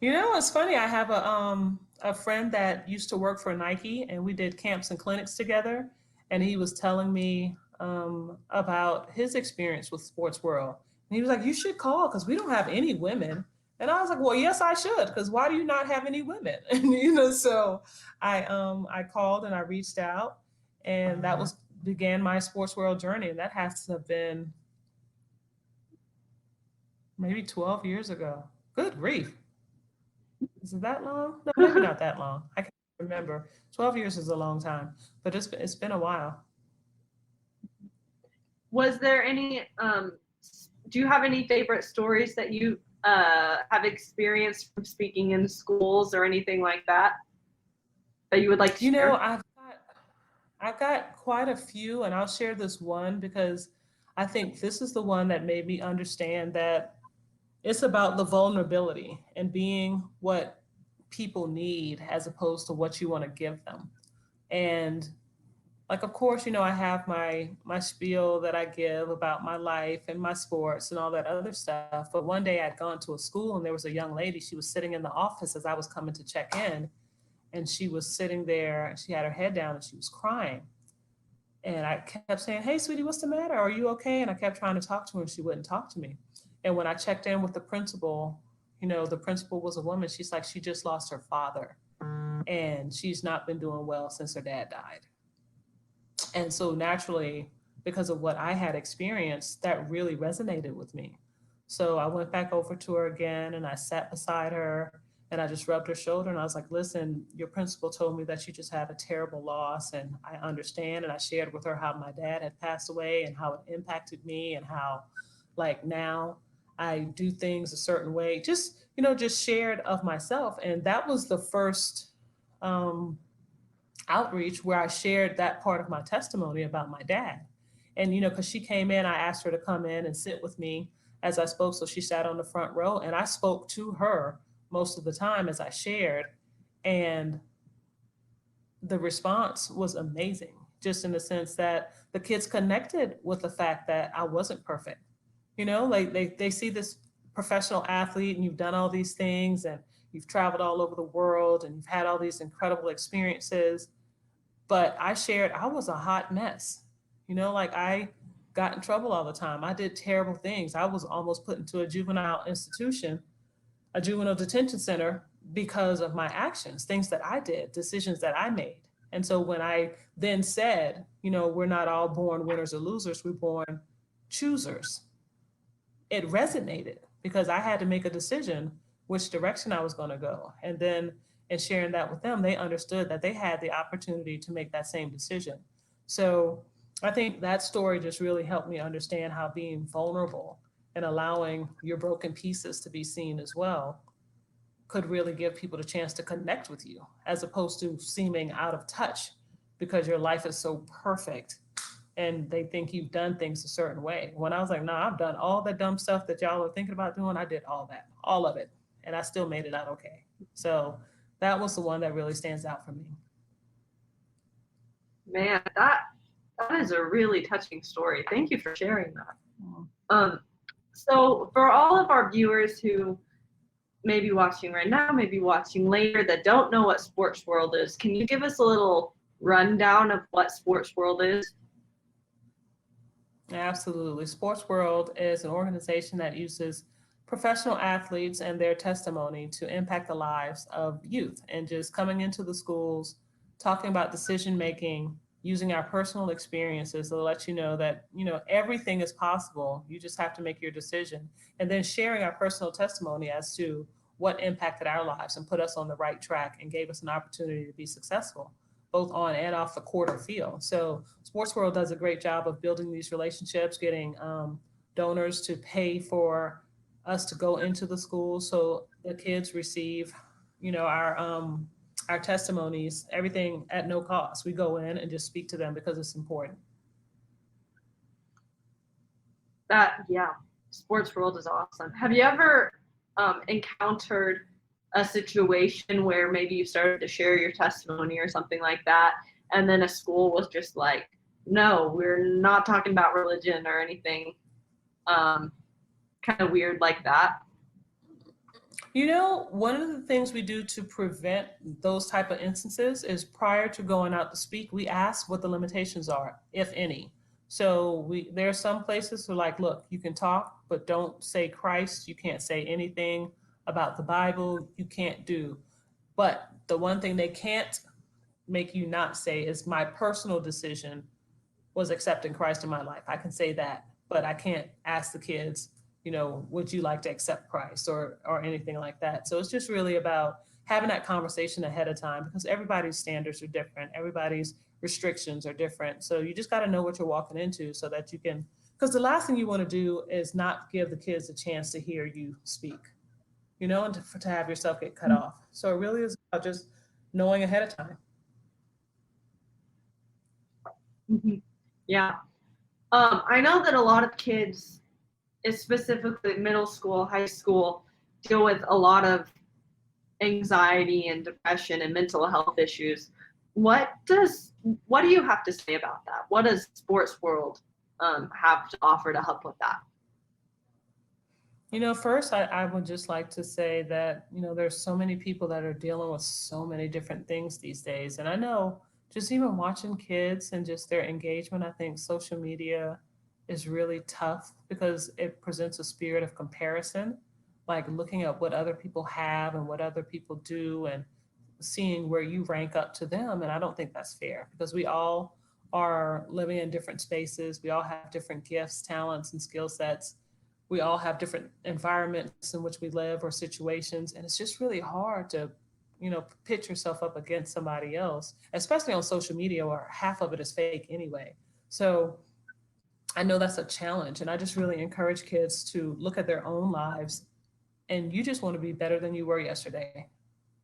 Speaker 2: You know, it's funny. I have a friend that used to work for Nike, and we did camps and clinics together. And he was telling me about his experience with Sports World. And he was like, "You should call because we don't have any women." And I was like, "Well, yes, I should, because why do you not have any women?" And you know, so I called and I reached out, and that was began my Sports World journey. And that has to have been maybe 12 years ago. Good grief. Is it that long? No, maybe not that long. I can't remember. 12 years is a long time, but it's been a while.
Speaker 1: Was there any do you have any favorite stories that you have experienced from speaking in schools or anything like that that you would like to
Speaker 2: You know,
Speaker 1: share?
Speaker 2: I've got quite a few, and I'll share this one because I think this is the one that made me understand that it's about the vulnerability and being what people need as opposed to what you want to give them. And, like, of course, you know, I have my spiel that I give about my life and my sports and all that other stuff. But one day I'd gone to a school and there was a young lady. She was sitting in the office as I was coming to check in, and she was sitting there and she had her head down and she was crying. And I kept saying, "Hey, sweetie, what's the matter? Are you okay?" And I kept trying to talk to her and she wouldn't talk to me. And when I checked in with the principal, you know, the principal was a woman. She's like, she just lost her father and she's not been doing well since her dad died. And so naturally, because of what I had experienced, that really resonated with me. So I went back over to her again and I sat beside her and I just rubbed her shoulder and I was like, "Listen, your principal told me that you just had a terrible loss and I understand." And I shared with her how my dad had passed away and how it impacted me and how, like, now I do things a certain way. Just, you know, just shared of myself. And that was the first um, outreach where I shared that part of my testimony about my dad. And, you know, because she came in, I asked her to come in and sit with me as I spoke. So she sat on the front row and I spoke to her most of the time as I shared. And the response was amazing, just in the sense that the kids connected with the fact that I wasn't perfect. You know, like they see this professional athlete and you've done all these things and you've traveled all over the world and you've had all these incredible experiences, but I shared I was a hot mess. You know, like, I got in trouble all the time. I did terrible things. I was almost put into a juvenile institution, a juvenile detention center, because of my actions, things that I did, decisions that I made. And so when I then said, we're not all born winners or losers, we're born choosers, it resonated because I had to make a decision which direction I was going to go. And then in sharing that with them, they understood that they had the opportunity to make that same decision. So I think that story just really helped me understand how being vulnerable and allowing your broken pieces to be seen as well could really give people the chance to connect with you, as opposed to seeming out of touch because your life is so perfect and they think you've done things a certain way. When I was like, nah, I've done all the dumb stuff that y'all are thinking about doing. I did all that, all of it. And I still made it out okay. So that was the one that really stands out for me.
Speaker 1: Man, that is a really touching story. Thank you for sharing that. So for all of our viewers who may be watching right now, maybe watching later, that don't know what Sports World is, can you give us a little rundown of what Sports World is?
Speaker 2: Absolutely. Sports World is an organization that uses professional athletes and their testimony to impact the lives of youth, and just coming into the schools, talking about decision making, using our personal experiences to let you know that, everything is possible. You just have to make your decision. And then sharing our personal testimony as to what impacted our lives and put us on the right track and gave us an opportunity to be successful, both on and off the court or field. So Sports World does a great job of building these relationships, getting donors to pay for us to go into the schools so the kids receive, our testimonies, everything at no cost. We go in and just speak to them because it's important.
Speaker 1: Yeah, Sports World is awesome. Have you ever encountered a situation where maybe you started to share your testimony or something like that, and then a school was just like, no, we're not talking about religion or anything kind of weird like that?
Speaker 2: One of the things we do to prevent those type of instances is, prior to going out to speak, we ask what the limitations are, if any. So there are some places who are like, look, you can talk, but don't say Christ. You can't say anything about the Bible. You can't do. But the one thing they can't make you not say is, my personal decision was accepting Christ in my life. I can say that, but I can't ask the kids, would you like to accept Christ or anything like that. So it's just really about having that conversation ahead of time, because everybody's standards are different. Everybody's restrictions are different. So you just got to know what you're walking into so that you can, because the last thing you want to do is not give the kids a chance to hear you speak, and to have yourself get cut off. So it really is about just knowing ahead of time.
Speaker 1: Mm-hmm. Yeah. I know that a lot of kids, specifically middle school, high school, deal with a lot of anxiety and depression and mental health issues. What do you have to say about that? What does Sports World have to offer to help with that?
Speaker 2: First, I would just like to say that, there's so many people that are dealing with so many different things these days. And I know, just even watching kids and just their engagement, I think social media is really tough because it presents a spirit of comparison, like looking at what other people have and what other people do and seeing where you rank up to them. And I don't think that's fair, because we all are living in different spaces. We all have different gifts, talents, and skill sets. We all have different environments in which we live or situations. And it's just really hard to, pitch yourself up against somebody else, especially on social media, where half of it is fake anyway. So I know that's a challenge. And I just really encourage kids to look at their own lives, and you just want to be better than you were yesterday.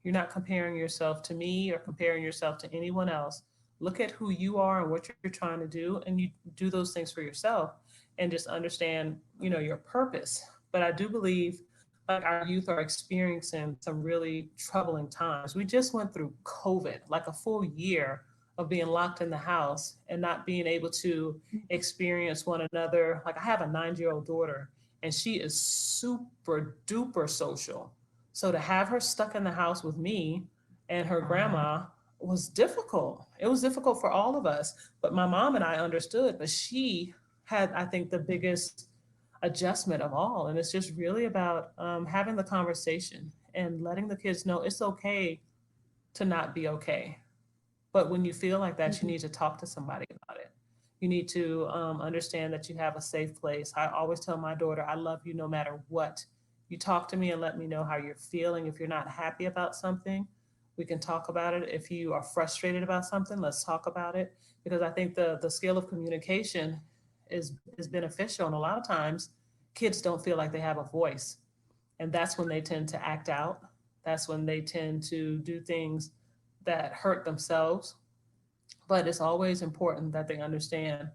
Speaker 2: You're not comparing yourself to me or comparing yourself to anyone else. Look at who you are and what you're trying to do, and you do those things for yourself, and just understand, your purpose. But I do believe, like, our youth are experiencing some really troubling times. We just went through COVID, like a full year of being locked in the house and not being able to experience one another. Like, I have a 9-year-old daughter, and she is super duper social. So to have her stuck in the house with me and her grandma was difficult. It was difficult for all of us, but my mom and I understood, but she had, I think, the biggest adjustment of all. And it's just really about having the conversation and letting the kids know it's okay to not be okay. But when you feel like that, you
Speaker 1: Mhm.
Speaker 2: need to talk to somebody about it. You need to understand that you have a safe place. I always tell my daughter, I love you no matter what. You talk to me and let me know how you're feeling. If you're not happy about something, we can talk about it. If you are frustrated about something, let's talk about it. Because I think the skill of communication is beneficial. And a lot of times, kids don't feel like they have a voice. And that's when they tend to act out. That's when they tend to do things that hurt themselves. But it's always important that they understand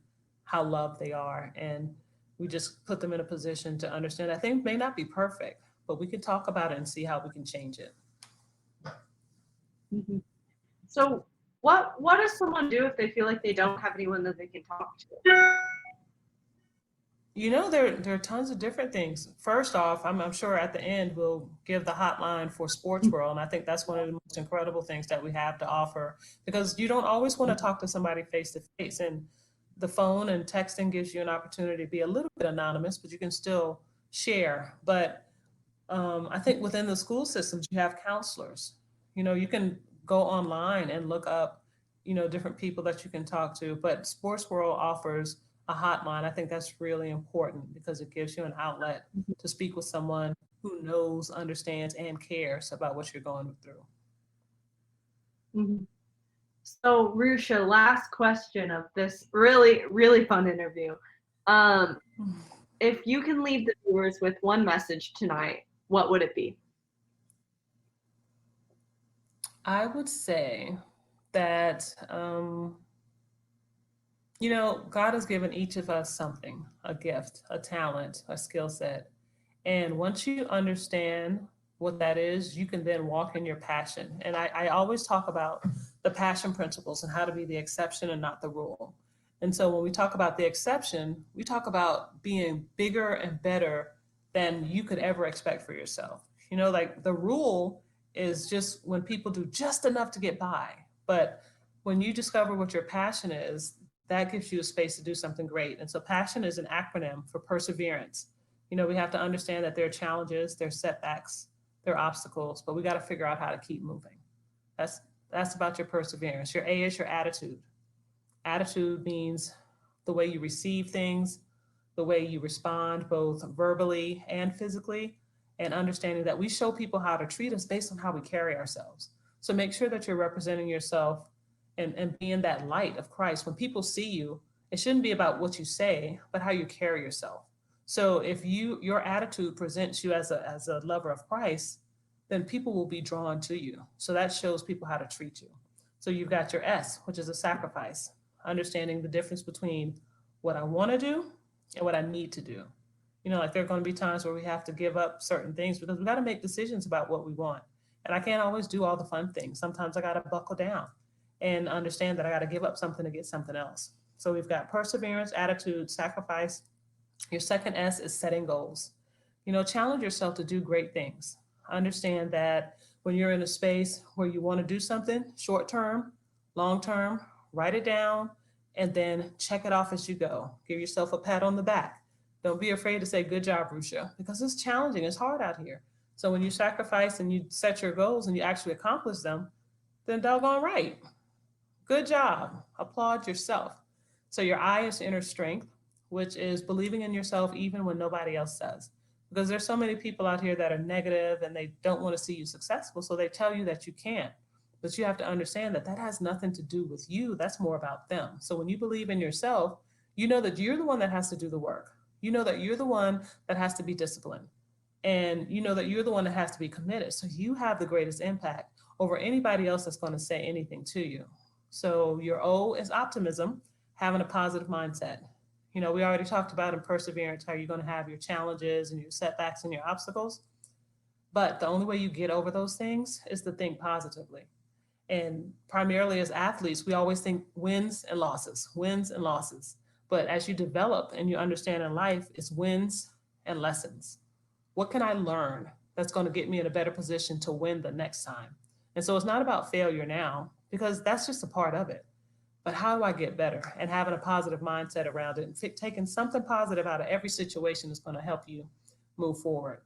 Speaker 2: how loved they are. And we just put them in a position to understand that things may not be perfect, but we can talk about it and see how we can change it.
Speaker 1: Mhm. So what does someone do if they feel like they don't have anyone that they can talk to?
Speaker 2: You know, there are tons of different things. First off, I'm sure at the end we'll give the hotline for Sports World. And I think that's one of the most incredible things that we have to offer because you don't always want to talk to somebody face to face. And the phone and texting gives you an opportunity to be a little bit anonymous, but you can still share. But I think within the school systems, you have counselors. You know, you can go online and look up, you know, different people that you can talk to. But Sports World offers a hotline. I think that's really important because it gives you an outlet to speak with someone who knows, understands, and cares about what you're going through.
Speaker 1: Mhm. So, Rusha, last question of this really, really fun interview. Um, if you can leave the viewers with one message tonight, what would it be?
Speaker 2: I would say that, you know, God has given each of us something, a gift, a talent, a skill set. And once you understand what that is, you can then walk in your passion. And I always talk about the passion principles and how to be the exception and not the rule. And so when we talk about the exception, we talk about being bigger and better than you could ever expect for yourself. You know, like the rule is just when people do just enough to get by. But when you discover what your passion is, that gives you a space to do something great. And so passion is an acronym for perseverance. You know, we have to understand that there are challenges, there are setbacks, there are obstacles, but we got to figure out how to keep moving. That's that's about your perseverance. Your A is your attitude. Attitude means the way you receive things, the way you respond both verbally and physically, and understanding that we show people how to treat us based on how we carry ourselves. So make sure that you're representing yourself and being that light of Christ. When people see you, it shouldn't be about what you say, but how you carry yourself. So if your attitude presents you as a lover of Christ, then people will be drawn to you. So that shows people how to treat you. So you've got your S, which is a sacrifice, understanding the difference between what I want to do and what I need to do. You know, like there are going to be times where we have to give up certain things because we got to make decisions about what we want. And I can't always do all the fun things. Sometimes I got to buckle down and understand that I got to give up something to get something else. So we've got perseverance, attitude, sacrifice. Your second S is setting goals. You know, challenge yourself to do great things. Understand that when you're in a space where you want to do something short term, long term, write it down and then check it off as you go. Give yourself a pat on the back. Don't be afraid to say, good job, Rusha, because it's challenging. It's hard out here. So when you sacrifice and you set your goals and you actually accomplish them, then doggone right. Good job. Applaud yourself. So your I is inner strength, which is believing in yourself even when nobody else does. Because there's so many people out here that are negative and they don't want to see you successful, so they tell you that you can't. But you have to understand that that has nothing to do with you. That's more about them. So when you believe in yourself, you know that you're the one that has to do the work. You know that you're the one that has to be disciplined. And you know that you're the one that has to be committed. So you have the greatest impact over anybody else that's going to say anything to you. So your O is optimism, having a positive mindset. You know, we already talked about in perseverance how you're going to have your challenges and your setbacks and your obstacles. But the only way you get over those things is to think positively. And primarily as athletes, we always think wins and losses, wins and losses. But as you develop and you understand in life, it's wins and lessons. What can I learn that's going to get me in a better position to win the next time? And so it's not about failure now, because that's just a part of it. but how do I get better? And having a positive mindset around it and taking something positive out of every situation is going to help you move forward.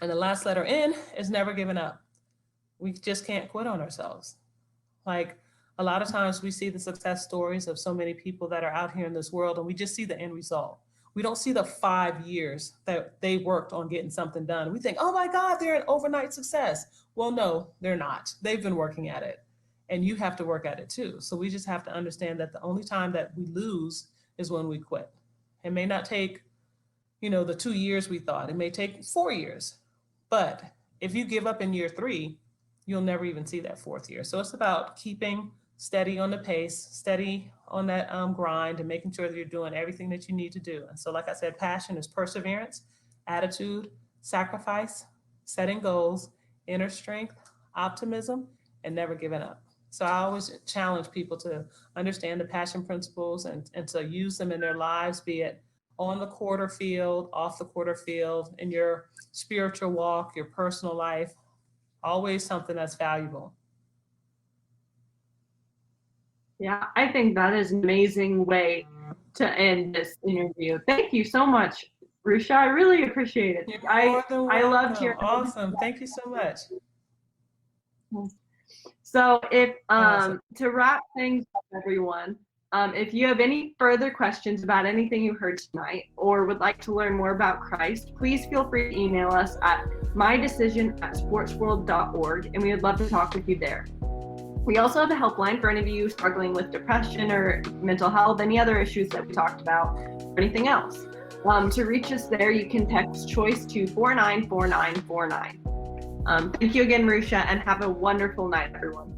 Speaker 2: And the last letter N is never giving up. We just can't quit on ourselves. Like a lot of times we see the success stories of so many people that are out here in this world and we just see the end result. We don't see the 5 years that they worked on getting something done. We think, oh my God, they're an overnight success. Well, no, they're not. They've been working at it and you have to work at it too. So we just have to understand that the only time that we lose is when we quit. It may not take, the 2 years we thought. It may take 4 years. But if you give up in year 3, you'll never even see that 4th year. So it's about keeping steady on the pace, steady on that grind, and making sure that you're doing everything that you need to do. And so, like I said, passion is perseverance, attitude, sacrifice, setting goals, inner strength, optimism, and never giving up. So I always challenge people to understand the passion principles and to use them in their lives, be it on the quarter field, off the quarter field, in your spiritual walk, your personal life, always something that's valuable.
Speaker 1: Yeah, I think that is an amazing way to end this interview. Thank you so much, Rushia. I really appreciate it.
Speaker 2: You're more than welcome.
Speaker 1: I loved hearing.
Speaker 2: Awesome. Thank you so much.
Speaker 1: So if
Speaker 2: Awesome.
Speaker 1: to wrap things up, everyone, if you have any further questions about anything you heard tonight or would like to learn more about Christ, please feel free to email us at mydecision@sportsworld.org, and we would love to talk with you there. We also have a helpline for any of you struggling with depression or mental health, any other issues that we talked about, or anything else. To reach us there, you can text CHOICE to 494949. Thank you again, Rushia, and have a wonderful night, everyone.